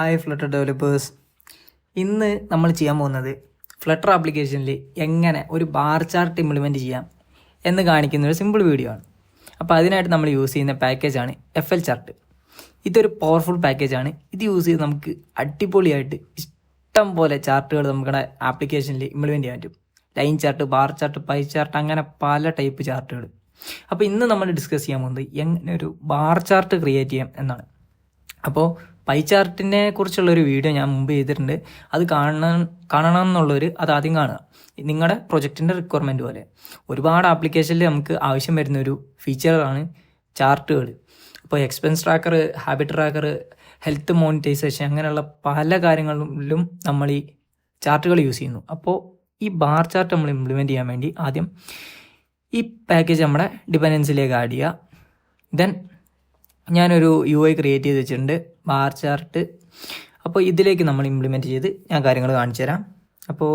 Hi flutter developers. ഇന്ന് നമ്മൾ ചെയ്യാൻ പോകുന്നത് ഫ്ലട്ടർ ആപ്ലിക്കേഷനിൽ എങ്ങനെ ഒരു ബാർ ചാർട്ട് ഇംപ്ലിമെൻറ്റ് ചെയ്യാം എന്ന് കാണിക്കുന്ന ഒരു സിമ്പിൾ വീഡിയോ ആണ്. അപ്പോൾ അതിനായിട്ട് നമ്മൾ യൂസ് ചെയ്യുന്ന പാക്കേജാണ് FL ചാർട്ട്. ഇതൊരു പവർഫുൾ പാക്കേജാണ്. ഇത് യൂസ് ചെയ്ത് നമുക്ക് അടിപൊളിയായിട്ട് ഇഷ്ടം പോലെ ചാർട്ടുകൾ നമ്മുടെ ആപ്ലിക്കേഷനിൽ ഇംപ്ലിമെൻറ്റ് ചെയ്യാൻ പറ്റും. Line chart, bar chart, pie chart, അങ്ങനെ പല ടൈപ്പ് ചാർട്ടുകൾ. അപ്പോൾ ഇന്ന് നമ്മൾ ഡിസ്കസ് ചെയ്യാൻ പോകുന്നത് എങ്ങനെ ഒരു ബാർ ചാർട്ട് ക്രിയേറ്റ് ചെയ്യാം എന്നാണ്. അപ്പോൾ പൈ ചാർട്ടിനെ കുറിച്ചുള്ളൊരു വീഡിയോ ഞാൻ മുമ്പ് ചെയ്തിട്ടുണ്ട്. അത് കാണണം എന്നുള്ളവർ അത് ആദ്യം കാണുക. നിങ്ങളുടെ പ്രൊജക്റ്റിൻ്റെ റിക്വയർമെൻറ്റ് പോലെ ഒരുപാട് ആപ്ലിക്കേഷനിൽ നമുക്ക് ആവശ്യം വരുന്നൊരു ഫീച്ചറാണ് ചാർട്ടുകൾ. ഇപ്പോൾ expense tracker, habit tracker, health monetisation, അങ്ങനെയുള്ള പല കാര്യങ്ങളിലും നമ്മൾ ഈ ചാർട്ടുകൾ യൂസ് ചെയ്യുന്നു. അപ്പോൾ ഈ ബാർ ചാർട്ട് നമ്മൾ ഇംപ്ലിമെൻറ്റ് ചെയ്യാൻ വേണ്ടി ആദ്യം ഈ പാക്കേജ് നമ്മുടെ ഡിപെൻഡൻസിലേക്ക് ആഡ് ചെയ്യുക. ദെൻ ഞാനൊരു UI ക്രിയേറ്റ് ചെയ്ത് വെച്ചിട്ടുണ്ട്, ബാർ ചാർട്ട്. അപ്പോൾ ഇതിലേക്ക് നമ്മൾ ഇംപ്ലിമെൻറ്റ് ചെയ്ത് ഞാൻ കാര്യങ്ങൾ കാണിച്ചു തരാം. അപ്പോൾ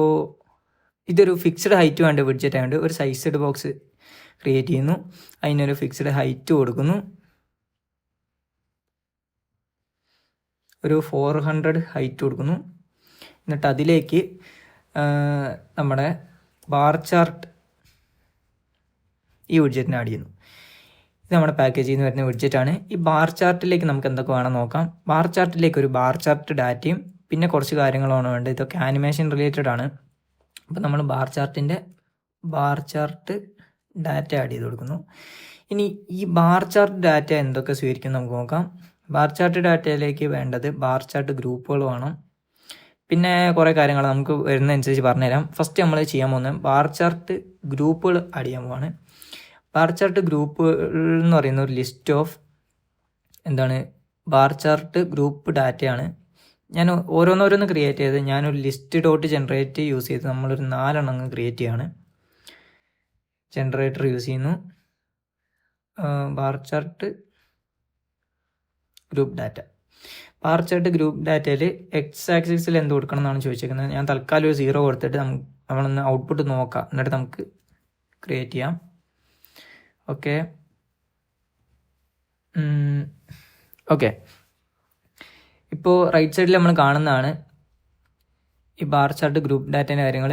ഇതൊരു ഫിക്സ്ഡ് ഹൈറ്റ് വേണ്ട വിഡ്ജറ്റ് ആയതുകൊണ്ട് ഒരു സൈസ്ഡ് ബോക്സ് ക്രിയേറ്റ് ചെയ്യുന്നു. അതിനൊരു ഫിക്സ്ഡ് ഹൈറ്റ് കൊടുക്കുന്നു. ഒരു 400 ഹൈറ്റ് കൊടുക്കുന്നു. എന്നിട്ട് അതിലേക്ക് നമ്മുടെ ബാർ ചാർട്ട് ഈ വിഡ്ജറ്റിന് ആഡ് ചെയ്യുന്നു. ഇത് നമ്മുടെ പാക്കേജിൽ നിന്ന് വരുന്ന വിഡ്ജറ്റാണ്. ഈ ബാർ ചാർട്ടിലേക്ക് നമുക്ക് എന്തൊക്കെ വേണം നോക്കാം. ബാർ ചാർട്ടിലേക്ക് ഒരു ബാർ ചാർട്ട് ഡാറ്റയും പിന്നെ കുറച്ച് കാര്യങ്ങളാണ് വേണ്ടത്. ഇതൊക്കെ ആനിമേഷൻ റിലേറ്റഡ് ആണ്. അപ്പോൾ നമ്മൾ ബാർ ചാർട്ട് ഡാറ്റ ആഡ് ചെയ്ത് കൊടുക്കുന്നു. ഇനി ഈ ബാർ ചാർട്ട് ഡാറ്റ എന്തൊക്കെ സ്വീകരിക്കും നമുക്ക് നോക്കാം. ബാർ ചാർട്ട് ഡാറ്റയിലേക്ക് വേണ്ടത് ബാർ ചാർട്ട് ഗ്രൂപ്പുകൾ വേണം. പിന്നെ കുറേ കാര്യങ്ങൾ നമുക്ക് വരുന്നതനുസരിച്ച് പറഞ്ഞുതരാം. ഫസ്റ്റ് നമ്മൾ ചെയ്യാൻ പോകുന്നത് ബാർ ചാർട്ട് ഗ്രൂപ്പുകൾ ആഡ് ചെയ്യാൻ പോവാണ്. ബാർ ചാർട്ട് ഗ്രൂപ്പ് എന്ന് പറയുന്ന ഒരു list of bar chart group ഡാറ്റയാണ്. ഞാൻ ഓരോന്നോരോന്ന് ക്രിയേറ്റ് ചെയ്ത് ഞാനൊരു ലിസ്റ്റ് ഡോട്ട് ജനറേറ്റ് യൂസ് ചെയ്ത് നമ്മളൊരു 4 എണ്ണം ക്രിയേറ്റ് ചെയ്യാണ്. ജനറേറ്റർ യൂസ് ചെയ്യുന്നു. Bar chart group data. Bar chart group ഡാറ്റയിൽ എക്സ് ആക്സിസിൽ എന്ത് കൊടുക്കണം എന്നാണ് ചോദിച്ചേക്കുന്നത്. ഞാൻ തൽക്കാലം ഒരു 0 കൊടുത്തിട്ട് നമ്മളൊന്ന് ഔട്ട്പുട്ട് നോക്കാം, എന്നിട്ട് നമുക്ക് ക്രിയേറ്റ് ചെയ്യാം. ഓക്കെ. ഇപ്പോൾ റൈറ്റ് സൈഡിൽ നമ്മൾ കാണുന്നതാണ് ഈ ബാർ ചാർട്ട് ഗ്രൂപ്പ് ഡാറ്റേൻ്റെ കാര്യങ്ങൾ.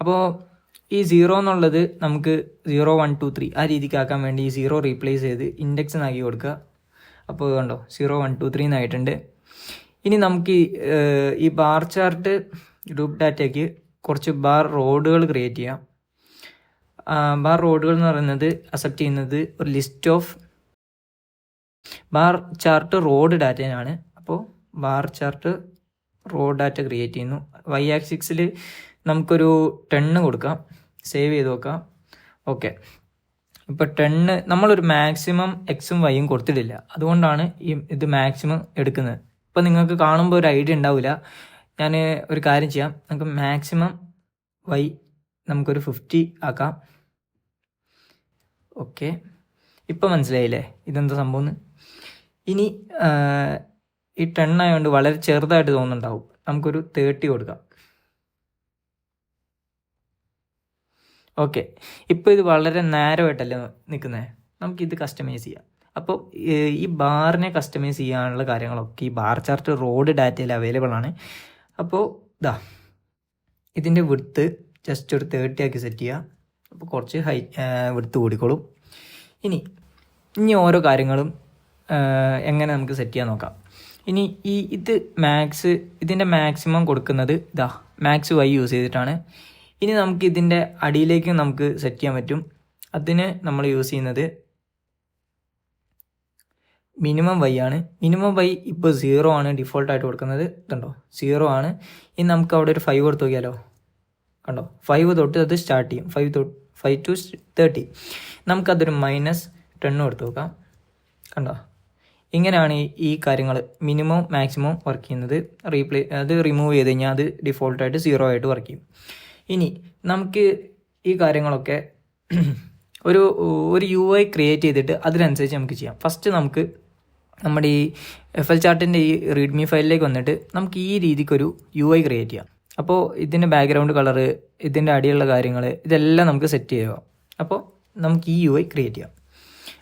അപ്പോൾ ഈ 0 എന്നുള്ളത് നമുക്ക് 0, 1, 2, 3 ആ രീതിക്ക് ആക്കാൻ വേണ്ടി ഈ 0 റീപ്ലേസ് ചെയ്ത് ഇൻഡെക്സ് എന്നാക്കി കൊടുക്കുക. അപ്പോൾ കണ്ടോ 0, 1, 2, 3 എന്നായിട്ടുണ്ട്. ഇനി നമുക്ക് ഈ ബാർ ചാർട്ട് ഗ്രൂപ്പ് ഡാറ്റയ്ക്ക് കുറച്ച് ബാർ റോഡുകൾ ക്രിയേറ്റ് ചെയ്യാം. ബാർ റോഡുകൾ എന്ന് പറയുന്നത് അക്സെപ്റ്റ് ചെയ്യുന്നത് ഒരു list of bar chart road ഡാറ്റയാണ്. അപ്പോൾ bar chart road data create ചെയ്യുന്നു. Y ആക്സിസിൽ നമുക്കൊരു 10 കൊടുക്കാം. സേവ് ചെയ്ത് നോക്കാം. ഓക്കെ. ഇപ്പോൾ 10 നമ്മളൊരു മാക്സിമം Xഉം Yയും കൊടുത്തിട്ടില്ല, അതുകൊണ്ടാണ് ഇത് മാക്സിമം എടുക്കുന്നത്. ഇപ്പോൾ നിങ്ങൾക്ക് കാണുമ്പോൾ ഒരു ഐഡിയ ഉണ്ടാവില്ല. ഞാൻ ഒരു കാര്യം ചെയ്യാം, നമുക്ക് മാക്സിമം Y നമുക്കൊരു 50 ആക്കാം. ഓക്കെ, ഇപ്പോൾ മനസ്സിലായില്ലേ ഇതെന്താ സംഭവം. ഇനി ഈ 10 ആയതുകൊണ്ട് വളരെ ചെറുതായിട്ട് തോന്നുന്നുണ്ടാവും. നമുക്കൊരു 30 കൊടുക്കാം. ഓക്കെ, ഇപ്പോൾ ഇത് വളരെ നാരോ ആയിട്ടല്ലേ നിൽക്കുന്നത്. നമുക്കിത് കസ്റ്റമൈസ് ചെയ്യാം. അപ്പോൾ ഈ ബാറിനെ കസ്റ്റമൈസ് ചെയ്യാനുള്ള കാര്യങ്ങളൊക്കെ ഈ ബാർ ചാർട്ട് റോഡ് ഡാറ്റയിൽ അവൈലബിൾ ആണ്. അപ്പോൾ ഇതിൻ്റെ വിഡ്ത്ത് ജസ്റ്റ് ഒരു 30 ആക്കി സെറ്റ് ചെയ്യുക. അപ്പോൾ കുറച്ച് വിഡ്ത്ത് കൂടിക്കോളും. ഇനി ഓരോ കാര്യങ്ങളും എങ്ങനെ നമുക്ക് സെറ്റ് ചെയ്യാൻ നോക്കാം. ഇനി ഇതിൻ്റെ മാക്സിമം കൊടുക്കുന്നത് മാക്സ് Y യൂസ് ചെയ്തിട്ടാണ്. ഇനി നമുക്ക് ഇതിൻ്റെ അടിയിലേക്ക് നമുക്ക് സെറ്റ് ചെയ്യാൻ പറ്റും. അതിന് നമ്മൾ യൂസ് ചെയ്യുന്നത് മിനിമം Y ആണ്. മിനിമം Y ഇപ്പോൾ 0 ആണ് ഡിഫോൾട്ടായിട്ട് കൊടുക്കുന്നത്. കണ്ടോ 0 ആണ്. ഇനി നമുക്ക് അവിടെ ഒരു 5 കൊടുത്ത് നോക്കിയാലോ. കണ്ടോ 5 തൊട്ട് അത് സ്റ്റാർട്ട് ചെയ്യും. 5 to 30. നമുക്കതൊരു -10 കൊടുത്ത് നോക്കാം. കണ്ടോ ഇങ്ങനെയാണ് ഈ കാര്യങ്ങൾ മിനിമം മാക്സിമം വർക്ക് ചെയ്യുന്നത്. അത് റിമൂവ് ചെയ്ത് കഴിഞ്ഞാൽ അത് ഡിഫോൾട്ടായിട്ട് 0 ആയിട്ട് വർക്ക് ചെയ്യും. ഇനി നമുക്ക് ഈ കാര്യങ്ങളൊക്കെ ഒരു UI ക്രിയേറ്റ് ചെയ്തിട്ട് അതിനനുസരിച്ച് നമുക്ക് ചെയ്യാം. ഫസ്റ്റ് നമുക്ക് നമ്മുടെ ഈ FL ചാർട്ടിൻ്റെ ഈ റീഡ്മി ഫയലിലേക്ക് വന്നിട്ട് നമുക്ക് ഈ രീതിക്കൊരു UI ക്രിയേറ്റ് ചെയ്യാം. അപ്പോൾ ഇതിൻ്റെ ബാക്ക്ഗ്രൗണ്ട് കളറ്, ഇതിൻ്റെ അടിയുള്ള കാര്യങ്ങൾ, ഇതെല്ലാം നമുക്ക് സെറ്റ് ചെയ്യുക. അപ്പോൾ നമുക്ക് ഈ UI ക്രിയേറ്റ് ചെയ്യാം.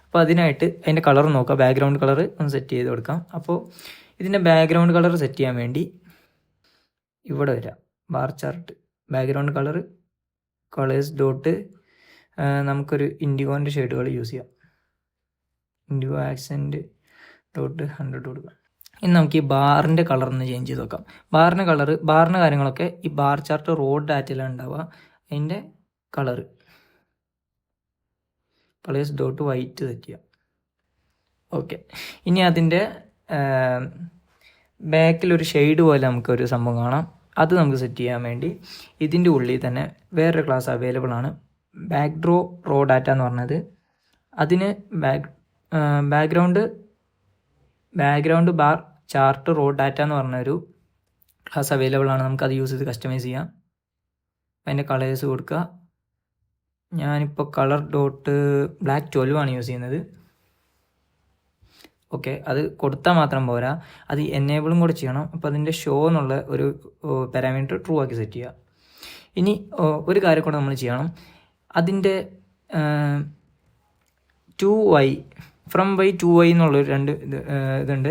അപ്പോൾ അതിനായിട്ട് അതിൻ്റെ കളർ നോക്കാം. ബാക്ക്ഗ്രൗണ്ട് കളർ ഒന്ന് സെറ്റ് ചെയ്ത് കൊടുക്കാം. അപ്പോൾ ഇതിൻ്റെ ബാക്ക്ഗ്രൗണ്ട് കളർ സെറ്റ് ചെയ്യാൻ വേണ്ടി ഇവിടെ വരാം, bar chart, background colour, colours dot, നമുക്കൊരു ഇൻഡിഗോൻ്റെ ഷെയ്ഡുകൾ യൂസ് ചെയ്യാം. ഇൻഡിഗോ ആക്സെൻറ്റ് ഡോട്ട് 100 കൊടുക്കാം. ഇനി നമുക്ക് ഈ ബാറിൻ്റെ കളർ ഒന്ന് ചേഞ്ച് ചെയ്ത് നോക്കാം. ബാറിൻ്റെ കാര്യങ്ങളൊക്കെ ഈ ബാർ ചാർട്ട് റോഡ് ഡാറ്റയിലാണ് ഉണ്ടാവുക. അതിൻ്റെ കളേഴ്സ് ഡോട്ട് വൈറ്റ് സെറ്റ് ചെയ്യാം. ഓക്കെ, ഇനി അതിൻ്റെ ബാക്കിലൊരു ഷെയ്ഡ് പോലെ നമുക്കൊരു സംഭവം കാണാം. അത് നമുക്ക് സെറ്റ് ചെയ്യാൻ വേണ്ടി ഇതിൻ്റെ ഉള്ളിൽ തന്നെ വേറൊരു ക്ലാസ് അവൈലബിൾ ആണ്, ബാക്ക്ഡ്രോ റോ ഡാറ്റ എന്ന് പറഞ്ഞത്. അതിന് background bar chart raw data എന്ന് പറഞ്ഞൊരു ക്ലാസ് അവൈലബിൾ ആണ്. നമുക്കത് യൂസ് ചെയ്ത് കസ്റ്റമൈസ് ചെയ്യാം. അതിൻ്റെ കളേഴ്സ് കൊടുക്കുക. ഞാനിപ്പോൾ കളർ ഡോട്ട് ബ്ലാക്ക് 12 ആണ് യൂസ് ചെയ്യുന്നത്. ഓക്കെ, അത് കൊടുത്താൽ മാത്രം പോരാ, അത് എനേബിളും കൂടെ ചെയ്യണം. അപ്പോൾ അതിൻ്റെ ഷോ എന്നുള്ള ഒരു പാരാമീറ്റർ ട്രൂ ആക്കി സെറ്റ് ചെയ്യുക. ഇനി ഒരു കാര്യം കൂടെ നമ്മൾ ചെയ്യണം, അതിൻ്റെ 2y ഫ്രം y 2y എന്നുള്ളൊരു ഇതുണ്ട്.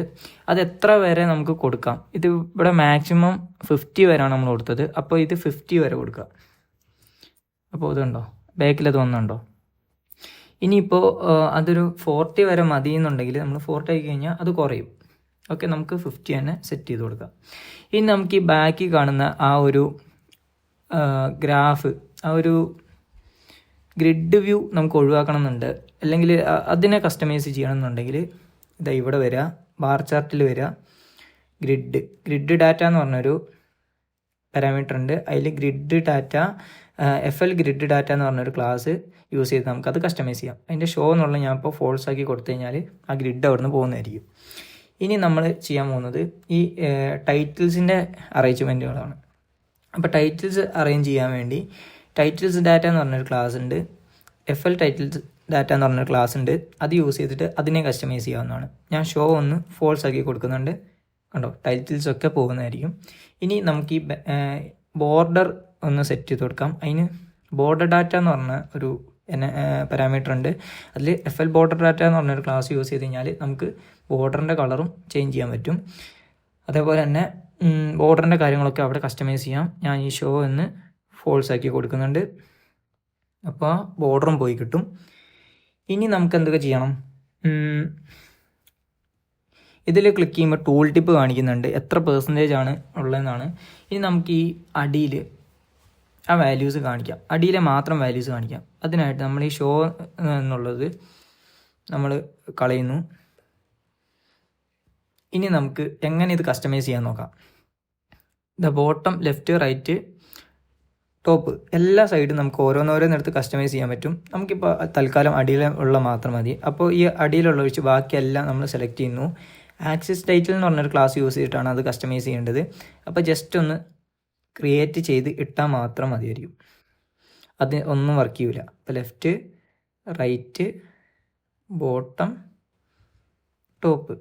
അത് എത്ര വരെ നമുക്ക് കൊടുക്കാം. ഇത് ഇവിടെ മാക്സിമം 50 വരെയാണ് നമ്മൾ കൊടുത്തത്. അപ്പോൾ ഇത് 50 വരെ കൊടുക്കുക. അപ്പോൾ ഇതുണ്ടോ, ബാക്കിലത് വന്നുണ്ടോ. ഇനിയിപ്പോൾ അതൊരു 40 വരെ മതി എന്നുണ്ടെങ്കിൽ നമ്മൾ 40 ആക്കി കഴിഞ്ഞാൽ അത് കുറയും. ഓക്കെ, നമുക്ക് 50 തന്നെ സെറ്റ് ചെയ്ത് കൊടുക്കാം. ഇനി നമുക്ക് ഈ ബാക്കിൽ കാണുന്ന ആ ഒരു ഗ്രാഫ്, ആ ഒരു ഗ്രിഡ് വ്യൂ നമുക്ക് ഒഴിവാക്കണം എന്നുണ്ട്, അല്ലെങ്കിൽ അതിനെ കസ്റ്റമൈസ് ചെയ്യണമെന്നുണ്ടെങ്കിൽ ഇതാ ഇവിടെ വരിക, ബാർ ചാർട്ടിൽ വരിക, ഗ്രിഡ് ഡാറ്റ എന്ന് പറഞ്ഞൊരു പാരാമീറ്റർ ഉണ്ട്. അതിൽ grid data FL grid data എന്ന് പറഞ്ഞൊരു ക്ലാസ് യൂസ് ചെയ്ത് നമുക്കത് കസ്റ്റമൈസ് ചെയ്യാം. അതിൻ്റെ ഷോ എന്നുള്ള ഞാൻ ഇപ്പോൾ ഫോൾസ് ആക്കി കൊടുത്തു കഴിഞ്ഞാൽ ആ ഗ്രിഡ് അവിടെ നിന്ന് പോകുന്നതായിരിക്കും. ഇനി നമ്മൾ ചെയ്യാൻ പോകുന്നത് ഈ ടൈറ്റിൽസിൻ്റെ അറേഞ്ച്മെൻറ്റുകളാണ്. അപ്പോൾ ടൈറ്റിൽസ് അറേഞ്ച് ചെയ്യാൻ വേണ്ടി ടൈറ്റിൽസ് ഡാറ്റ എന്ന് പറഞ്ഞൊരു ക്ലാസ് ഉണ്ട്, FL ടൈറ്റിൽസ് ഡാറ്റ എന്ന് പറഞ്ഞൊരു ക്ലാസ് ഉണ്ട്. അത് യൂസ് ചെയ്തിട്ട് അതിനെ കസ്റ്റമൈസ് ചെയ്യാവുന്നതാണ്. ഞാൻ ഷോ ഒന്ന് ഫോൾസ് ആക്കി കൊടുക്കുന്നുണ്ട്, കണ്ടോ, ടൈറ്റിൽസൊക്കെ പോകുന്നതായിരിക്കും. ഇനി നമുക്ക് ഈ ബോർഡർ ഒന്ന് സെറ്റ് ചെയ്ത് കൊടുക്കാം. അതിന് ബോർഡർ ഡാറ്റ എന്ന് പറഞ്ഞ ഒരു പാരാമീറ്റർ ഉണ്ട്. അതിൽ FL ബോർഡർ ഡാറ്റ എന്ന് പറഞ്ഞൊരു ക്ലാസ് യൂസ് ചെയ്ത് കഴിഞ്ഞാൽ നമുക്ക് ബോർഡറിൻ്റെ കളറും ചേഞ്ച് ചെയ്യാൻ പറ്റും. അതേപോലെ തന്നെ ബോർഡറിൻ്റെ കാര്യങ്ങളൊക്കെ അവിടെ കസ്റ്റമൈസ് ചെയ്യാം. ഞാൻ ഈ ഷോ എന്ന് ഫോൾസ് ആക്കി കൊടുക്കുന്നുണ്ട്. അപ്പോൾ ബോർഡറും പോയി കിട്ടും. ഇനി നമുക്ക് എന്തൊക്കെ ചെയ്യണം, ഇതിൽ ക്ലിക്ക് ചെയ്യുമ്പോൾ ടൂൾ ടിപ്പ് കാണിക്കുന്നുണ്ട്, എത്ര % ആണ് ഉള്ളതെന്നാണ്. ഇനി നമുക്ക് ഈ അടിയിൽ ആ വാല്യൂസ് കാണിക്കാം, അടിയിലെ മാത്രം വാല്യൂസ് കാണിക്കാം. അതിനായിട്ട് നമ്മൾ ഈ ഷോ എന്നുള്ളത് നമ്മൾ കളയുന്നു. ഇനി നമുക്ക് എങ്ങനെ ഇത് കസ്റ്റമൈസ് ചെയ്യാൻ നോക്കാം. ബോട്ടം, ലെഫ്റ്റ്, റൈറ്റ്, ടോപ്പ് എല്ലാ സൈഡും നമുക്ക് ഓരോന്നോരോന്നെടുത്ത് കസ്റ്റമൈസ് ചെയ്യാൻ പറ്റും. നമുക്കിപ്പോൾ തൽക്കാലം അടിയിലുള്ള മാത്രം മതി. അപ്പോൾ ഈ അടിയിലുള്ള ഒഴിച്ച് ബാക്കിയെല്ലാം നമ്മൾ സെലക്ട് ചെയ്യുന്നു. ആക്സിസ് ടൈറ്റിൽ എന്ന് പറഞ്ഞൊരു ക്ലാസ് യൂസ് ചെയ്തിട്ടാണ് അത് കസ്റ്റമൈസ് ചെയ്യേണ്ടത്. അപ്പോൾ ജസ്റ്റ് ഒന്ന് ക്രിയേറ്റ് ചെയ്ത് ഇട്ടാൽ മാത്രം മതിയായിരിക്കും, അത് ഒന്നും വർക്ക് ചെയ്യില്ല. അപ്പോൾ ലെഫ്റ്റ്, റൈറ്റ്, ബോട്ടം, ടോപ്പ്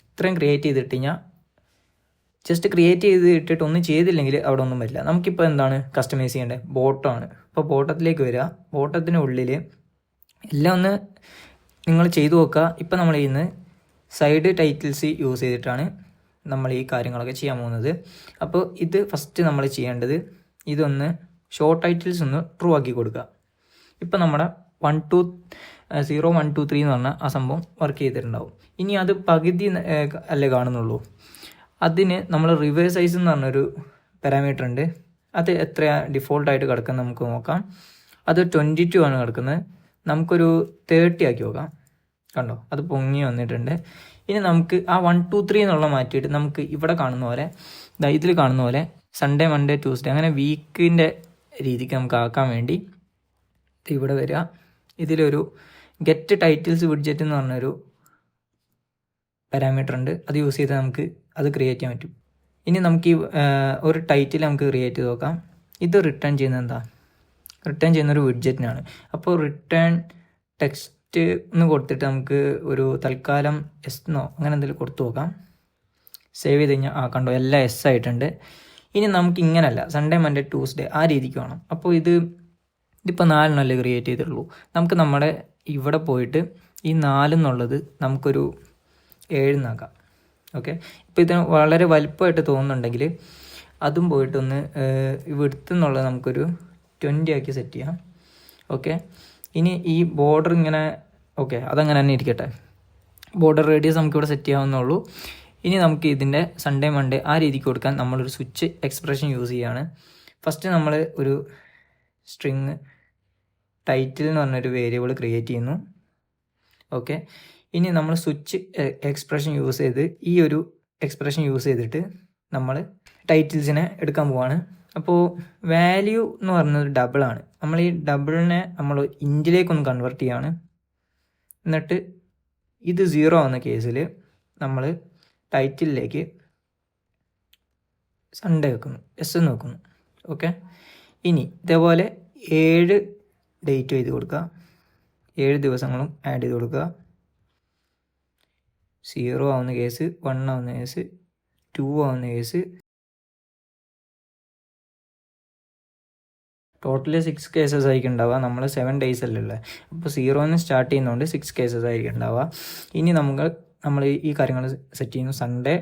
ഇത്രയും ക്രിയേറ്റ് ചെയ്തിട്ട് കഴിഞ്ഞാൽ ജസ്റ്റ് ക്രിയേറ്റ് ചെയ്ത് ഇട്ടിട്ട് ഒന്നും ചെയ്തില്ലെങ്കിൽ അവിടെ ഒന്നും വരില്ല. നമുക്കിപ്പോൾ എന്താണ് കസ്റ്റമൈസ് ചെയ്യേണ്ടത്, ബോട്ടമാണ്. അപ്പോൾ ബോട്ടത്തിലേക്ക് വരിക, ബോട്ടത്തിന് ഉള്ളിൽ എല്ലാം ഒന്ന് നിങ്ങൾ ചെയ്തു നോക്കുക. ഇപ്പം നമ്മൾ ചെയ്യുന്നത് സൈഡ് ടൈറ്റിൽസ് യൂസ് ചെയ്തിട്ടാണ് നമ്മൾ ഈ കാര്യങ്ങളൊക്കെ ചെയ്യാൻ പോകുന്നത്. അപ്പോൾ ഇത് ഫസ്റ്റ് നമ്മൾ ചെയ്യേണ്ടത്, ഇതൊന്ന് ഷോർട്ട് ടൈറ്റിൽസ് ഒന്ന് ട്രൂ ആക്കി കൊടുക്കുക. ഇപ്പം നമ്മുടെ 0 1 2 3 എന്ന് പറഞ്ഞാൽ ആ സംഭവം വർക്ക് ചെയ്തിട്ടുണ്ടാവും. ഇനി അത് പകുതി അല്ലേ കാണുന്നുള്ളൂ. അതിന് നമ്മൾ റിവേഴ്സ് സൈസ് എന്ന് പറഞ്ഞൊരു പാരാമീറ്റർ ഉണ്ട്. അത് എത്രയാണ് ഡിഫോൾട്ടായിട്ട് കിടക്കുന്നത് നമുക്ക് നോക്കാം. അത് 22 ആണ് കിടക്കുന്നത്. നമുക്കൊരു 30 ആക്കി നോക്കാം. കണ്ടോ, അത് പൊങ്ങി വന്നിട്ടുണ്ട്. ഇനി നമുക്ക് ആ 1 2 3 എന്നുള്ള മാറ്റിയിട്ട് നമുക്ക് ഇവിടെ കാണുന്ന പോലെ, ഇതിൽ കാണുന്ന പോലെ സൺഡേ, മൺഡേ, ട്യൂസ്ഡേ അങ്ങനെ വീക്കിൻ്റെ രീതിക്ക് നമുക്ക് ആക്കാൻ വേണ്ടി ഇവിടെ വരിക. ഇതിലൊരു ഗെറ്റ് ടൈറ്റിൽസ് വിഡ്ജറ്റ് എന്ന് പറഞ്ഞൊരു പാരാമീറ്റർ ഉണ്ട്. അത് യൂസ് ചെയ്ത് നമുക്ക് അത് ക്രിയേറ്റ് ചെയ്യാൻ പറ്റും. ഇനി നമുക്ക് ഈ ഒരു ടൈറ്റിൽ നമുക്ക് ക്രിയേറ്റ് ചെയ്ത് നോക്കാം. ഇത് റിട്ടേൺ ചെയ്യുന്നത് എന്താ, റിട്ടേൺ ചെയ്യുന്നൊരു വിഡ്ജറ്റിനാണ്. അപ്പോൾ റിട്ടേൺ ടെക്സ്റ്റ് എന്ന് കൊടുത്തിട്ട് നമുക്ക് ഒരു തൽക്കാലം എന്നോ അങ്ങനെ എന്തെങ്കിലും കൊടുത്തു നോക്കാം. സേവ് ചെയ്ത് കഴിഞ്ഞാൽ കണ്ടോ എല്ലാം ആയിട്ടുണ്ട്. ഇനി നമുക്ക് ഇങ്ങനല്ല, സൺഡേ, മൺഡേ, ട്യൂസ്ഡേ ആ രീതിക്ക് വേണം. അപ്പോൾ ഇതിപ്പോൾ 4 ക്രിയേറ്റ് ചെയ്തിട്ടുള്ളൂ. നമുക്ക് നമ്മുടെ ഇവിടെ പോയിട്ട് ഈ 4 എന്നുള്ളത് നമുക്കൊരു 7 ആക്കാം. ഓക്കെ. ഇപ്പോൾ ഇതിന് വളരെ വലുപ്പമായിട്ട് തോന്നുന്നുണ്ടെങ്കിൽ അതും പോയിട്ടൊന്ന് വിഡ്ത്ത് എന്നുള്ളത് നമുക്കൊരു 20 ആക്കി സെറ്റ് ചെയ്യാം. ഓക്കെ. ഇനി ഈ ബോർഡർ ഇങ്ങനെ ഓക്കെ അതങ്ങനെ തന്നെ ഇരിക്കട്ടെ. ബോർഡർ റേഡിയസ് നമുക്കിവിടെ സെറ്റ് ചെയ്യാവുന്നുള്ളൂ. ഇനി നമുക്ക് ഇതിൻ്റെ സൺഡേ മൺഡേ ആ രീതിക്ക് കൊടുക്കാൻ നമ്മളൊരു സ്വിച്ച് എക്സ്പ്രഷൻ യൂസ് ചെയ്യുകയാണ്. ഫസ്റ്റ് നമ്മൾ ഒരു സ്ട്രിങ് ടൈറ്റിൽ എന്ന് പറഞ്ഞൊരു വേരിയബിൾ ക്രിയേറ്റ് ചെയ്യുന്നു. ഓക്കെ. ഇനി നമ്മൾ സ്വിച്ച് എക്സ്പ്രഷൻ യൂസ് ചെയ്ത് ഈ ഒരു എക്സ്പ്രഷൻ യൂസ് ചെയ്തിട്ട് നമ്മൾ ടൈറ്റിൽസിനെ എടുക്കാൻ പോവാണ്. അപ്പോൾ വാല്യൂ എന്ന് പറയുന്നത് ഡബിളാണ്. നമ്മൾ ഈ ഡബിളിനെ നമ്മൾ ഇൻറ്റിലേക്കൊന്ന് കൺവേർട്ട് ചെയ്യാണ്. എന്നിട്ട് ഇത് 0 ആവുന്ന കേസിൽ നമ്മൾ ടൈറ്റിലേക്ക് സൺഡേ വെക്കുന്നു, എസ് എന്ന് വെക്കുന്നു. ഓക്കെ. ഇനി ഇതേപോലെ 7 ഡേറ്റ് എഴുതി കൊടുക്കുക, 7 ദിവസങ്ങളും ആഡ് ചെയ്ത് കൊടുക്കുക. 0 ആവുന്ന കേസ്, 1 ആവുന്ന കേസ്, 2 ആവുന്ന കേസ്, ടോട്ടലി 6 കേസസ് ആയിരിക്കും ഉണ്ടാവുക. നമ്മൾ 7 ഡേയ്സ് അല്ലല്ലേ, അപ്പോൾ 0 സ്റ്റാർട്ട് ചെയ്യുന്നതുകൊണ്ട് 6 കേസസ് ആയിരിക്കും ഉണ്ടാവുക. ഇനി നമ്മൾ ഈ കാര്യങ്ങൾ സെറ്റ് ചെയ്യുന്നു. Sunday,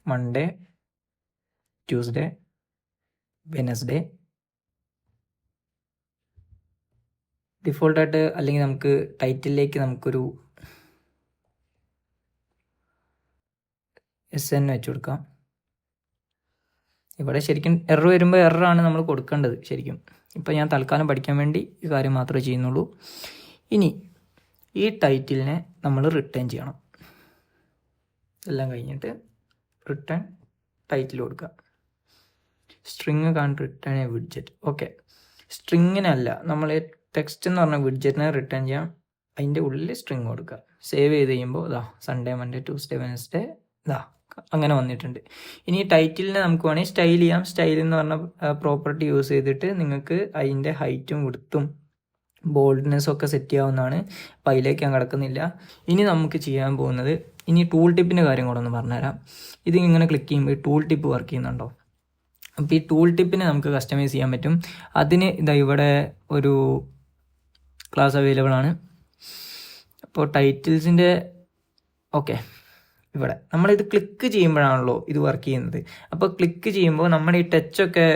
Monday, Tuesday, Wednesday. ഡിഫോൾട്ടായിട്ട് അല്ലെങ്കിൽ നമുക്ക് ടൈറ്റിലേക്ക് നമുക്കൊരു SN വെച്ച് കൊടുക്കാം. ഇവിടെ ശരിക്കും എറർ വരുമ്പോൾ എററാണ് നമ്മൾ കൊടുക്കേണ്ടത് ശരിക്കും. ഇപ്പം ഞാൻ തൽക്കാലം പഠിക്കാൻ വേണ്ടി ഈ കാര്യം മാത്രമേ ചെയ്യുന്നുള്ളൂ. ഇനി ഈ ടൈറ്റിലിനെ നമ്മൾ റിട്ടേൺ ചെയ്യണം. എല്ലാം കഴിഞ്ഞിട്ട് റിട്ടേൺ ടൈറ്റിൽ കൊടുക്കുക. String return a widget. Okay. സ്ട്രിങ്ങിനല്ല, നമ്മൾ ടെക്സ്റ്റ് എന്ന് പറഞ്ഞ വിഡ്ജറ്റിനെ റിട്ടേൺ ചെയ്യാം. അതിൻ്റെ ഉള്ളിൽ സ്ട്രിങ് കൊടുക്കുക. സേവ് ചെയ്ത് കഴിയുമ്പോൾ ഇതാ സൺഡേ, മൺഡേ, ട്യൂസ്ഡേ, വെനസ്ഡേ ഇതാ അങ്ങനെ വന്നിട്ടുണ്ട്. ഇനി ടൈറ്റിലിനെ നമുക്ക് വേണമെങ്കിൽ സ്റ്റൈൽ ചെയ്യാം. സ്റ്റൈൽ എന്ന് പറഞ്ഞ പ്രോപ്പർട്ടി യൂസ് ചെയ്തിട്ട് നിങ്ങൾക്ക് അതിൻ്റെ ഹൈറ്റും വിഡ്ത്തും ബോൾഡ്നെസ്സും ഒക്കെ സെറ്റ് ചെയ്യാവുന്നതാണ്. അപ്പം അതിലേക്ക് ഞാൻ കിടക്കുന്നില്ല. ഇനി നമുക്ക് ചെയ്യാൻ പോകുന്നത്, ഇനി ടൂൾ ടിപ്പിൻ്റെ കാര്യം കൂടെ ഒന്ന് പറഞ്ഞുതരാം. ഇത് ഇങ്ങനെ ക്ലിക്ക് ചെയ്യുമ്പോൾ ഈ ടൂൾ ടിപ്പ് വർക്ക് ചെയ്യുന്നുണ്ടോ? അപ്പോൾ ഈ ടൂൾ ടിപ്പിനെ നമുക്ക് കസ്റ്റമൈസ് ചെയ്യാൻ പറ്റും. അതിന് ഇതാ ഇവിടെ ഒരു ക്ലാസ് അവൈലബിൾ ആണ്. അപ്പോൾ ടൈറ്റിൽസിൻ്റെ ഓക്കെ, ഇവിടെ നമ്മളിത് ക്ലിക്ക് ചെയ്യുമ്പോഴാണല്ലോ ഇത് വർക്ക് ചെയ്യുന്നത്. അപ്പോൾ ക്ലിക്ക് ചെയ്യുമ്പോൾ നമ്മുടെ ഈ ടച്ചൊക്കെ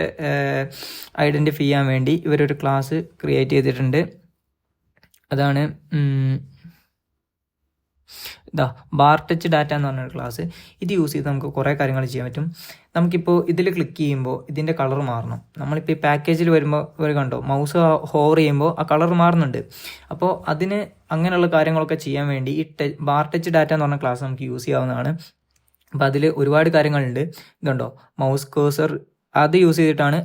ഐഡൻറ്റിഫൈ ചെയ്യാൻ വേണ്ടി ഇവരൊരു ക്ലാസ് ക്രിയേറ്റ് ചെയ്തിട്ടുണ്ട്. അതാണ് ഇതാ ബാർ ടച്ച് ഡാറ്റ എന്ന് പറഞ്ഞൊരു ക്ലാസ്. ഇത് യൂസ് ചെയ്ത് നമുക്ക് കുറേ കാര്യങ്ങൾ ചെയ്യാൻ പറ്റും. നമുക്കിപ്പോൾ ഇതിൽ ക്ലിക്ക് ചെയ്യുമ്പോൾ ഇതിൻ്റെ കളർ മാറണം. നമ്മളിപ്പോൾ ഈ പാക്കേജിൽ വരുമ്പോൾ ഇവർ കണ്ടോ മൗസ് ഹോവർ ചെയ്യുമ്പോൾ ആ കളർ മാറുന്നുണ്ട്. അപ്പോൾ അതിന് അങ്ങനെയുള്ള കാര്യങ്ങളൊക്കെ ചെയ്യാൻ വേണ്ടി ഈ ബാർ ടച്ച് ഡാറ്റ എന്ന് പറഞ്ഞ ക്ലാസ് നമുക്ക് യൂസ് ചെയ്യാവുന്നതാണ്. അപ്പോൾ അതിൽ ഒരുപാട് കാര്യങ്ങളുണ്ട്. ഇതുണ്ടോ മൗസ് കേഴ്സർ, അത് യൂസ് ചെയ്തിട്ടാണ്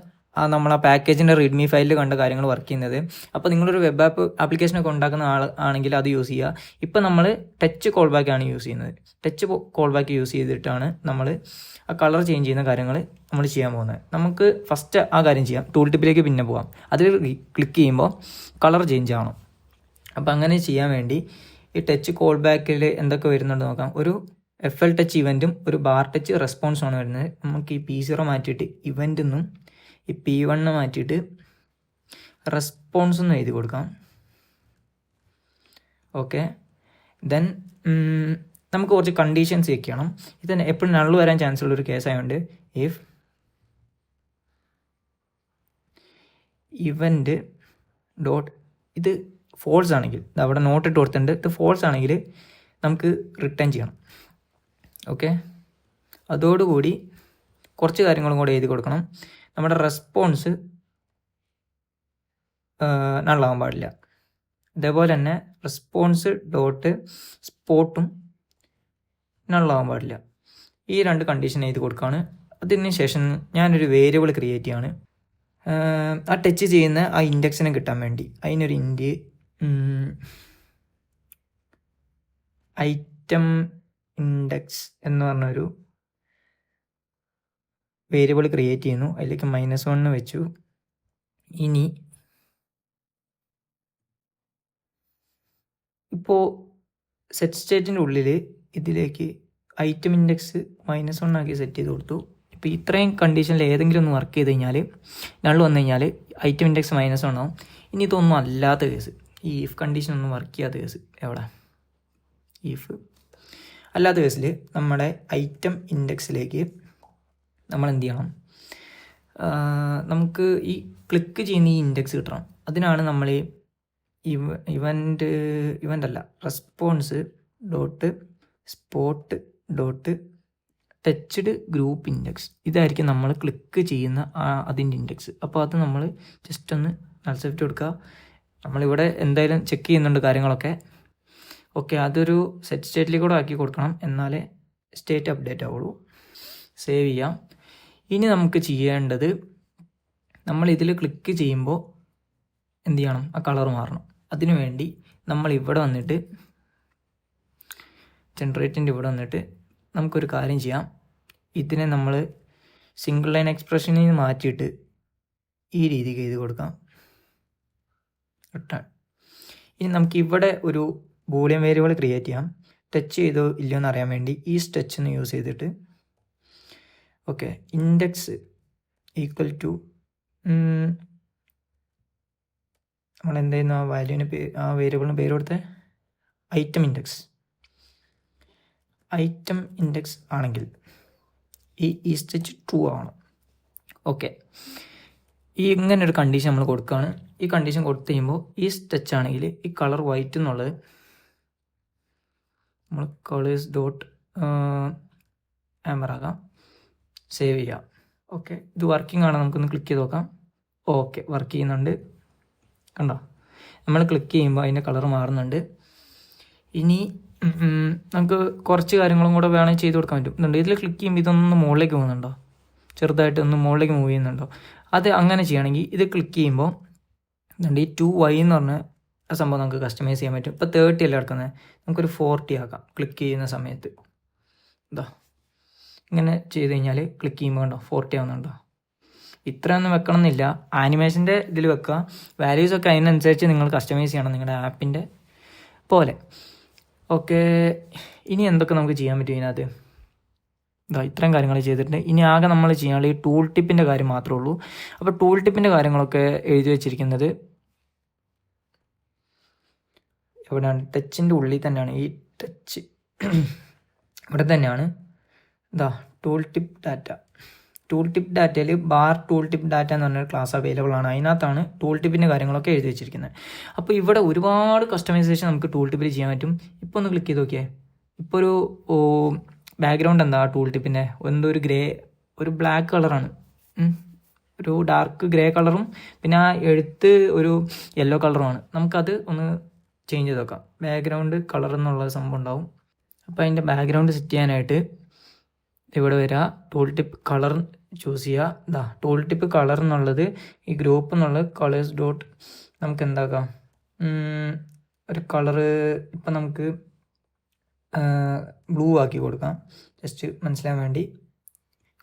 നമ്മൾ ആ പാക്കേജിൻ്റെ റീഡ്മി ഫയലിൽ കണ്ട കാര്യങ്ങൾ വർക്ക് ചെയ്യുന്നത്. അപ്പോൾ നിങ്ങളൊരു വെബ് ആപ്ലിക്കേഷനൊക്കെ ഉണ്ടാക്കുന്ന ആണെങ്കിൽ അത് യൂസ് ചെയ്യുക. ഇപ്പം നമ്മൾ ടച്ച് കോൾ ബാക്ക് ആണ് യൂസ് ചെയ്യുന്നത്. ടച്ച് കോൾ ബാക്ക് യൂസ് ചെയ്തിട്ടാണ് നമ്മൾ ആ കളർ ചേഞ്ച് ചെയ്യുന്ന കാര്യങ്ങൾ നമ്മൾ ചെയ്യാൻ പോകുന്നത്. നമുക്ക് ഫസ്റ്റ് ആ കാര്യം ചെയ്യാം, ടൂൾ ടിപ്പിലേക്ക് പിന്നെ പോകാം. അതിൽ ക്ലിക്ക് ചെയ്യുമ്പോൾ കളർ ചേഞ്ച് ആവണം. അപ്പോൾ അങ്ങനെ ചെയ്യാൻ വേണ്ടി ഈ ടച്ച് കോൾ ബാക്കിൽ എന്തൊക്കെ വരുന്നുണ്ട് നോക്കാം. ഒരു FL ടച്ച് ഇവൻറ്റും ഒരു ബാർ ടച്ച് റെസ്പോൺസുമാണ് വരുന്നത്. നമുക്ക് ഈ P0 മാറ്റിയിട്ട് ഇവൻ്റ് എന്നും ഈ P1 മാറ്റിയിട്ട് റെസ്പോൺസ് എന്ന് എഴുതി കൊടുക്കാം. ഓക്കെ. ദെൻ നമുക്ക് കുറച്ച് കണ്ടീഷൻസ് ചെക്ക് ചെയ്യണം. ഇത് എപ്പോഴും നള്ളു വരാൻ ചാൻസ് ഉള്ളൊരു കേസായതുകൊണ്ട് ഇഫ് ഇവൻ്റ് ഡോട്ട് ഇത് ഫോൾസ് ആണെങ്കിൽ, അവിടെ നോട്ട് ഇട്ട് കൊടുത്തിട്ടുണ്ട്, ഇത് ഫോൾസ് ആണെങ്കിൽ നമുക്ക് റിട്ടേൺ ചെയ്യണം. ഓക്കെ. അതോടുകൂടി കുറച്ച് കാര്യങ്ങളും കൂടെ എഴുതി കൊടുക്കണം. നമ്മുടെ റെസ്പോൺസ് നള്ളാവാൻ പാടില്ല. ഇതേപോലെ തന്നെ റെസ്പോൺസ് ഡോട്ട് സ്പോട്ടും നള്ളാവാൻ പാടില്ല. ഈ 2 കണ്ടീഷൻ എഴുതി കൊടുക്കുകയാണ്. അതിന് ശേഷം ഞാനൊരു വേരിയബിൾ ക്രിയേറ്റ് ചെയ്യാണ്. ആ ടച്ച് ചെയ്യുന്ന ആ ഇൻഡെക്സിനെ കിട്ടാൻ വേണ്ടി അതിനൊരു ഐറ്റം ഇൻഡെക്സ് എന്ന് പറഞ്ഞൊരു വേരിയബിൾ ക്രിയേറ്റ് ചെയ്യുന്നു. അതിലേക്ക് -1 വെച്ചു. ഇനി ഇപ്പോൾ സെറ്റ് സ്റ്റേറ്റിൻ്റെ ഉള്ളിൽ ഇതിലേക്ക് ഐറ്റം ഇൻഡെക്സ് -1 ആക്കി സെറ്റ് ചെയ്ത് കൊടുത്തു. ഇപ്പോൾ ഇത്രയും കണ്ടീഷനിൽ ഏതെങ്കിലും ഒന്ന് വർക്ക് ചെയ്ത് കഴിഞ്ഞാൽ നള്ളു വന്നു കഴിഞ്ഞാൽ ഐറ്റം ഇൻഡെക്സ് -1 ആവും. ഇനി ഇതൊന്നും അല്ലാത്ത കേസ്, ഈ ഇഫ് കണ്ടീഷൻ ഒന്നും വർക്ക് ചെയ്യാത്ത കേസ്, എവിടെ ഇഫ് അല്ലാത്ത കേസിൽ നമ്മുടെ ഐറ്റം ഇൻഡെക്സിലേക്ക് നമ്മൾ എന്ത് ചെയ്യണം, നമുക്ക് ഈ ക്ലിക്ക് ചെയ്യുന്ന ഈ ഇൻഡെക്സ് കിട്ടണം. അതിനാണ് നമ്മൾ ഇവൻ്റ് അല്ല response dot spot dot touched group index, ഇതായിരിക്കും നമ്മൾ ക്ലിക്ക് ചെയ്യുന്ന അതിൻ്റെ ഇൻഡെക്സ്. അപ്പോൾ അത് നമ്മൾ ജസ്റ്റ് ഒന്ന് നൾ സെറ്റ് കൊടുക്കുക. നമ്മളിവിടെ എന്തായാലും ചെക്ക് ചെയ്യുന്നുണ്ട് കാര്യങ്ങളൊക്കെ. ഓക്കെ, അതൊരു സെറ്റ് സ്റ്റേറ്റിലേക്ക് കൂടെ ആക്കി കൊടുക്കണം, എന്നാലേ സ്റ്റേറ്റ് അപ്ഡേറ്റ് ആവുള്ളൂ. സേവ് ചെയ്യാം. ഇനി നമുക്ക് ചെയ്യേണ്ടത്, നമ്മൾ ഇതിൽ ക്ലിക്ക് ചെയ്യുമ്പോൾ എന്ത് ചെയ്യണം, ആ കളർ മാറണം. അതിനു വേണ്ടി നമ്മൾ ഇവിടെ വന്നിട്ട് ജനറേറ്റിൻ്റെ ഇവിടെ വന്നിട്ട് നമുക്കൊരു കാര്യം ചെയ്യാം. ഇതിനെ നമ്മൾ സിംഗിൾ ലൈൻ എക്സ്പ്രഷനിൽ നിന്ന് മാറ്റിയിട്ട് ഈ രീതിക്ക് എഴുതി കൊടുക്കാം. റിട്ടേൺ. ഇനി നമുക്ക് ഇവിടെ ഒരു ബൂളിയൻ വേരിയബിൾ ക്രിയേറ്റ് ചെയ്യാം. ടച്ച് ചെയ്തോ ഇല്ലയോ എന്ന് അറിയാൻ വേണ്ടി ഈ ടച്ച് എന്ന് യൂസ് ചെയ്തിട്ട് ഓക്കെ ഇൻഡെക്സ് ഈക്വൽ ടു നമ്മൾ എന്ത് ചെയ്യുന്നു, ആ വാല്യൂവിന് ആ വേരിയബിളിന് പേര് കൊടുത്ത് ഐറ്റം ഇൻഡെക്സ് ആണെങ്കിൽ ഈ സ്റ്റെച്ച് ട്രൂ ആണ്. ഓക്കെ, ഇങ്ങനെ ഒരു കണ്ടീഷൻ നമ്മൾ കൊടുക്കുകയാണ്. ഈ കണ്ടീഷൻ കൊടുത്തു കഴിയുമ്പോൾ ഈ സ്റ്റെച്ച് ആണെങ്കിൽ ഈ കളർ വൈറ്റ് എന്നുള്ളത് നമ്മൾ കളേഴ്സ് ഡോട്ട് ആംബർ ആകാം. സേവ് ചെയ്യാം. ഓക്കെ, ഇത് വർക്കിംഗ് ആണ്. നമുക്കൊന്ന് ക്ലിക്ക് ചെയ്ത് നോക്കാം. ഓക്കെ, വർക്ക് ചെയ്യുന്നുണ്ട്. കണ്ടോ, നമ്മൾ ക്ലിക്ക് ചെയ്യുമ്പോൾ അതിൻ്റെ കളർ മാറുന്നുണ്ട്. ഇനി നമുക്ക് കുറച്ച് കാര്യങ്ങളും കൂടെ വേണമെങ്കിൽ ചെയ്ത് കൊടുക്കാൻ പറ്റും. ഇതിൽ ക്ലിക്ക് ചെയ്യുമ്പോൾ ഇതൊന്ന് മുകളിലേക്ക് പോകുന്നുണ്ടോ, ചെറുതായിട്ട് ഒന്ന് മുകളിലേക്ക് മൂവ് ചെയ്യുന്നുണ്ടോ? അത് അങ്ങനെ ചെയ്യുകയാണെങ്കിൽ ഇത് ക്ലിക്ക് ചെയ്യുമ്പോൾ ഈ 2y എന്ന് പറഞ്ഞ സംഭവം നമുക്ക് കസ്റ്റമൈസ് ചെയ്യാൻ പറ്റും. ഇപ്പോൾ 30 അല്ല എടുക്കുന്നത്, നമുക്കൊരു 40 ആക്കാം ക്ലിക്ക് ചെയ്യുന്ന സമയത്ത്. ഇതാ ഇങ്ങനെ ചെയ്ത് കഴിഞ്ഞാൽ ക്ലിക്ക് ചെയ്യുമ്പോൾ കണ്ടോ 40 ആവുന്നുണ്ടോ? ഇത്രയൊന്നും വെക്കണം എന്നില്ല, ആനിമേഷൻ്റെ ഇതിൽ വെക്കുക. വാല്യൂസൊക്കെ അതിനനുസരിച്ച് നിങ്ങൾ കസ്റ്റമൈസ് ചെയ്യണം നിങ്ങളുടെ ആപ്പിൻ്റെ പോലെ. ഓക്കെ, ഇനി എന്തൊക്കെ നമുക്ക് ചെയ്യാൻ പറ്റും ഇതിനകത്ത്? ഇതാ ഇത്രയും കാര്യങ്ങൾ ചെയ്തിട്ടുണ്ട്. ഇനി ആകെ നമ്മൾ ചെയ്യാനുള്ള ഈ ടൂൾ ടിപ്പിൻ്റെ കാര്യം മാത്രമേ ഉള്ളൂ. അപ്പോൾ ടൂൾ ടിപ്പിൻ്റെ കാര്യങ്ങളൊക്കെ എഴുതി വെച്ചിരിക്കുന്നത് എവിടെയാണ്? ടച്ചിൻ്റെ ഉള്ളിൽ തന്നെയാണ്. ഈ ടച്ച് ഇവിടെ തന്നെയാണ്. ഇതാ ടൂൾ ടിപ്പ് ഡാറ്റയിൽ ബാർ ടൂൾ ടിപ്പ് ഡാറ്റ എന്ന് പറഞ്ഞൊരു ക്ലാസ് അവൈലബിൾ ആണ്. അതിനകത്താണ് ടൂൾ ടിപ്പിൻ്റെ കാര്യങ്ങളൊക്കെ എഴുതി വെച്ചിരിക്കുന്നത്. അപ്പോൾ ഇവിടെ ഒരുപാട് കസ്റ്റമൈസേഷൻ നമുക്ക് ടൂൾ ടിപ്പിൽ ചെയ്യാൻ പറ്റും. ഇപ്പോൾ ഒന്ന് ക്ലിക്ക് ചെയ്ത് നോക്കിയേ. ഇപ്പോൾ ഒരു ബാക്ക്ഗ്രൗണ്ട് എന്താ ടൂൾ ടിപ്പിൻ്റെ? എന്തോ ഒരു ബ്ലാക്ക് കളറാണ്, ഒരു ഡാർക്ക് ഗ്രേ കളറും പിന്നെ ആ എഴുത്ത് ഒരു യെല്ലോ കളറുമാണ്. നമുക്കത് ഒന്ന് ചേഞ്ച് ചെയ്ത് നോക്കാം. ബാക്ക്ഗ്രൗണ്ട് കളർ എന്നുള്ള സംഭവം ഉണ്ടാവും. അപ്പോൾ അതിൻ്റെ ബാക്ക്ഗ്രൗണ്ട് സെറ്റ് ചെയ്യാനായിട്ട് ഇവിടെ വരിക, ടൂൾ ടിപ്പ് കളർ ചൂസ് ചെയ്യുക. ഇതാ ടൂൾ ടിപ്പ് കളർ എന്നുള്ളത് ഈ ഗ്രൂപ്പ് എന്നുള്ളത് കളേഴ്സ് ഡോട്ട് നമുക്ക് എന്താക്കാം, ഒരു കളറ് ഇപ്പം നമുക്ക് ബ്ലൂ ആക്കി കൊടുക്കാം. ജസ്റ്റ് മനസ്സിലാൻ വേണ്ടി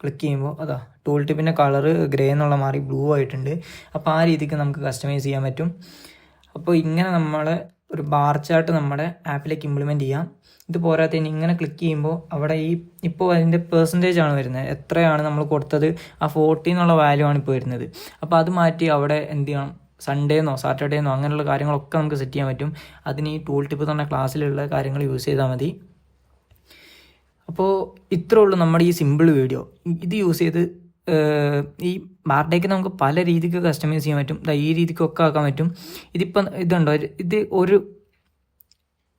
ക്ലിക്ക് ചെയ്യുമ്പോൾ അതാ ടൂൾ ടിപ്പിൻ്റെ കളറ് ഗ്രേ എന്നുള്ള മാറി ബ്ലൂ ആയിട്ടുണ്ട്. അപ്പോൾ ആ രീതിക്ക് നമുക്ക് കസ്റ്റമൈസ് ചെയ്യാൻ പറ്റും. അപ്പോൾ ഇങ്ങനെ നമ്മൾ ഒരു ബാർ ചാർട്ട് നമ്മുടെ ആപ്പിലേക്ക് ഇംപ്ലിമെൻറ്റ് ചെയ്യാം. ഇത് പോരാത്തതിന് ഇങ്ങനെ ക്ലിക്ക് ചെയ്യുമ്പോൾ അവിടെ ഇപ്പോൾ അതിൻ്റെ പെർസെൻറ്റേജ് ആണ് വരുന്നത്, എത്രയാണ് നമ്മൾ കൊടുത്തത്, ആ 40 എന്നുള്ള വാല്യൂ ആണ് ഇപ്പോൾ വരുന്നത്. അപ്പോൾ അത് മാറ്റി അവിടെ എന്ത് ചെയ്യണം, സൺഡേന്നോ സാറ്റർഡേന്നോ അങ്ങനെയുള്ള കാര്യങ്ങളൊക്കെ നമുക്ക് സെറ്റ് ചെയ്യാൻ പറ്റും. അതിന് ഈ ടൂൾ ടിപ്പ് തന്നെ ക്ലാസ്സിലുള്ള കാര്യങ്ങൾ യൂസ് ചെയ്താൽ മതി. അപ്പോൾ ഇത്രേ ഉള്ളൂ നമ്മുടെ ഈ സിമ്പിൾ വീഡിയോ. ഇത് യൂസ് ചെയ്ത് ഈ ബാർഡേക്ക് നമുക്ക് പല രീതിക്ക് കസ്റ്റമൈസ് ചെയ്യാൻ പറ്റും. ഈ രീതിക്കൊക്കെ ആക്കാൻ പറ്റും. ഇതിപ്പം ഇതുണ്ടോ, ഇത്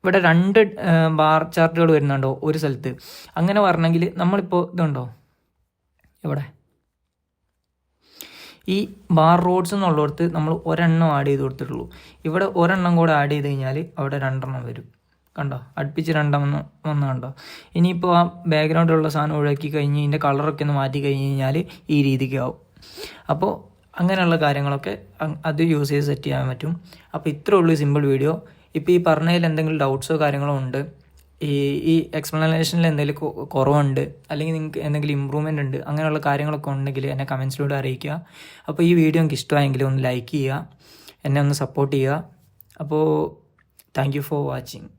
ഇവിടെ 2 ബാർ ചാർട്ടുകൾ വരുന്നുണ്ടോ ഒരു സ്ഥലത്ത്. അങ്ങനെ പറഞ്ഞെങ്കിൽ നമ്മളിപ്പോൾ ഇതുണ്ടോ ഇവിടെ ഈ ബാർ റോഡ്സ് എന്നുള്ളിടത്ത് നമ്മൾ ഒരെണ്ണം ആഡ് ചെയ്ത് കൊടുത്തിട്ടുള്ളൂ. ഇവിടെ ഒരെണ്ണം കൂടെ ആഡ് ചെയ്ത് കഴിഞ്ഞാൽ അവിടെ 2 എണ്ണം വരും. കണ്ടോ, അടുപ്പിച്ച് 2 വന്ന് കണ്ടോ. ഇനിയിപ്പോൾ ആ ബാക്ക്ഗ്രൗണ്ടിലുള്ള സാധനം ഒഴിവാക്കി കഴിഞ്ഞ് ഇതിൻ്റെ കളറൊക്കെ ഒന്ന് മാറ്റി കഴിഞ്ഞ് കഴിഞ്ഞാൽ ഈ രീതിക്ക് ആവും. അപ്പോൾ അങ്ങനെയുള്ള കാര്യങ്ങളൊക്കെ അത് യൂസ് ചെയ്ത് സെറ്റ് ചെയ്യാൻ പറ്റും. അപ്പോൾ ഇത്രേ ഉള്ളൂ സിമ്പിൾ വീഡിയോ. ഇപ്പോൾ ഈ പറഞ്ഞതിൽ എന്തെങ്കിലും ഡൗട്ട്സോ കാര്യങ്ങളോ ഉണ്ട്, ഈ എക്സ്പ്ലനേഷനിൽ എന്തെങ്കിലും കുറവുണ്ട്, അല്ലെങ്കിൽ നിങ്ങൾക്ക് എന്തെങ്കിലും ഇമ്പ്രൂവ്മെൻ്റ് ഉണ്ട്, അങ്ങനെയുള്ള കാര്യങ്ങളൊക്കെ ഉണ്ടെങ്കിൽ എന്നെ കമൻസിലൂടെ അറിയിക്കുക. അപ്പോൾ ഈ വീഡിയോ എനിക്ക് ഇഷ്ടമായെങ്കിൽ ഒന്ന് ലൈക്ക് ചെയ്യുക, എന്നെ ഒന്ന് സപ്പോർട്ട് ചെയ്യുക. അപ്പോൾ താങ്ക് യു ഫോർ വാച്ചിങ്.